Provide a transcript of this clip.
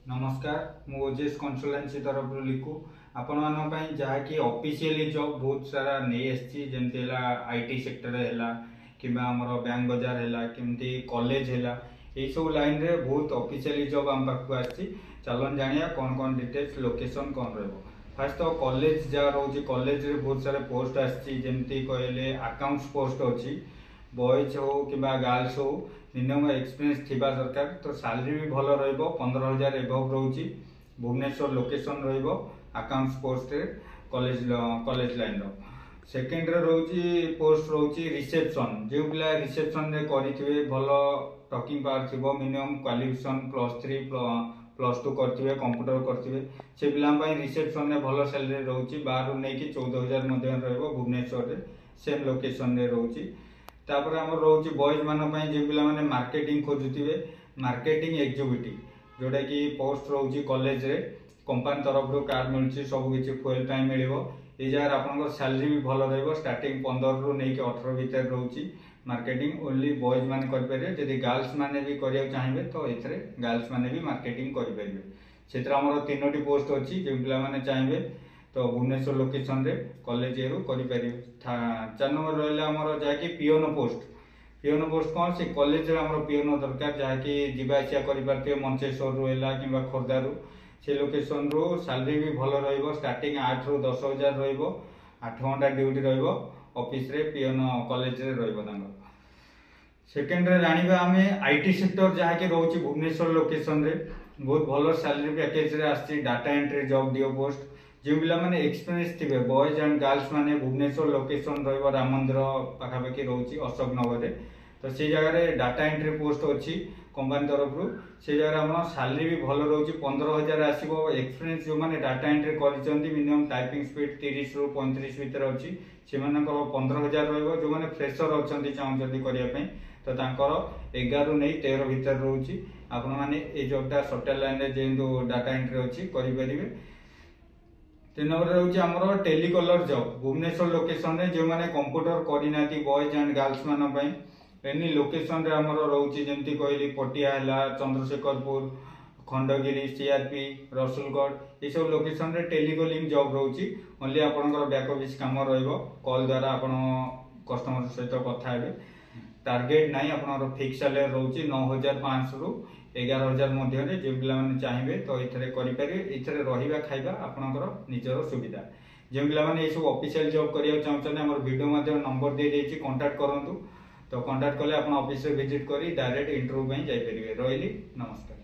नमस्कार मु ओजेस कंसल्टेंसी तरफ लिखु आपण मानी जहाँकि ऑफिशियली जॉब बहुत सारा नहीं आसी जमती आईटी सेक्टर है कि बैंक बजार है कि कॉलेज है यही सब लाइन रे बहुत ऑफिशियली जॉब आम पाक आसी चलन जानिया कौन कौन डिटेल्स लोकेशन कौन रहा फास्ट तो कॉलेज जहाँ रोचे कॉलेज रे बहुत सारे पोस्ट आमती कहले अकाउंट्स पोस्ट अच्छी बॉयज हो कि गर्ल्स हो मिनिमम एक्सपीरियंस थिबा दरकार तो सैलरी भी भल रहिबो 15,000 एबव रोची भुवनेश्वर लोकेशन रहिबो अकाउंट्स पोस्ट रे कॉलेज लाइन रो सेकेंड रे रोची पोस्ट रोची रिसेप्शन जो पिला रिसेप्शन रे करिथिबे भल टॉकिंग पावर थिबो मिनिमम क्वालिफिकेशन +3 +2 करथिबे कंप्यूटर करथिबे से पिला पई रिसेप्शन रे भल सैलरी रोची 12 नै कि 14,000 मध्ये रहइबो भुवनेश्वर रे सेम लोकेशन रे रोची तापर आम रोचे बॉयज मान जो पिला माने मार्केटिंग खोजुवे मार्केटिंग एग्जीक्यूटिव जोटा कि पोस्ट रोचे कॉलेज रे कंपनी तरफ कार मिलूँ सब किसी फुएल टाइम मिल ये जगह आप सैलरी भी भल रही स्टार्टिंग 15 रू नहीं 18 भितर रोचे मार्केटिंग ओनली बॉयज मैंने करेंगे जदि गर्ल्स मैंने भी करा चाहिए तो ये गर्ल्स मैंने भी मार्केटिंग करेंगे से तीनो पोस्ट अच्छी जो पिला माने चाहिए तो भुवनेश्वर लोकेशन रे कॉलेज रू करें 4 नंबर रहा जहाँकि पीओन पोस्ट कौन से कॉलेज पीओन दरकार जहाँकि जावासिया करें मंचेश्वर रू है कि खोर्धारू से लोकेशन रू सैलरी भी भल स्टार्टिंग 8 रू 10,000 8 घंटा ड्यूटी ऑफिस रे पीओन कॉलेज रे सेकेंड जाना आम आईटी सेक्टर जहाँकि रोचे भुवनेश्वर लोकेशन रे बहुत भल सैलरी पैकेज रे आसी डाटा एंट्री जॉब दियो पोस्ट जो पिला माने एक्सपीरियंस थे बॉयज एंड गर्ल्स माने भुवनेश्वर लोकेशन राम मंदिर पाखापाखि रोचे अशोक नगर रे तो से जगह डाटा एंट्री पोस्ट अच्छी कंपनी तरफ से जगह आम सैलरी भी भल रोचे 15,000 आसो एक्सपीरियंस जो मैंने डाटा एंट्री कर मिनिमम टाइपिंग स्पीड 30 रू 35 भितर अच्छी से 15,000 जो मैंने फ्रेशर अच्छा चाहते करने तो 11 रू नहीं 13 भितर रोचे आपण मैंने जॉबटा सॉफ्टवेयर लाइन में जेहतु डाटा एंट्री अच्छी करेंगे 3 नंबर रोचे आमर टेलीकलर जॉब भुवनेश्वर लोकेशन रे जो मैंने कंप्यूटर करना बॉयज एंड गर्ल्स मान एनी लोकेशन रे आमर रोचे जमती कहली पटिया है चंद्रशेखरपुर खंडगिरी सीआरपी रसुलगढ़ ये सब लोकेशन रे टेलीकॉलिंग जॉब रोचे ओनली आपनकर बैक ऑफिस काम रहिबो कॉल द्वारा आपण कस्टमर सहित कथा हेबे टार्गेट नहीं आपनकर फिक्स सैलरी रोचे 9,500 रू 11,000 मध्य जो पिला माने चाहिए तो ये करेंगे रहा खाଇବା आपनकर निजर सुविधा जो पिला माने ये सब ऑफिशियल जॉब करिया चाहते हैं हमर वीडियो माध्यम नंबर दे देछि कांटेक्ट करंतु तो कांटेक्ट कले आपण ऑफिस रे विजिट करी डायरेक्ट इंटरव्यू में जाई परिबे रहिली नमस्कार।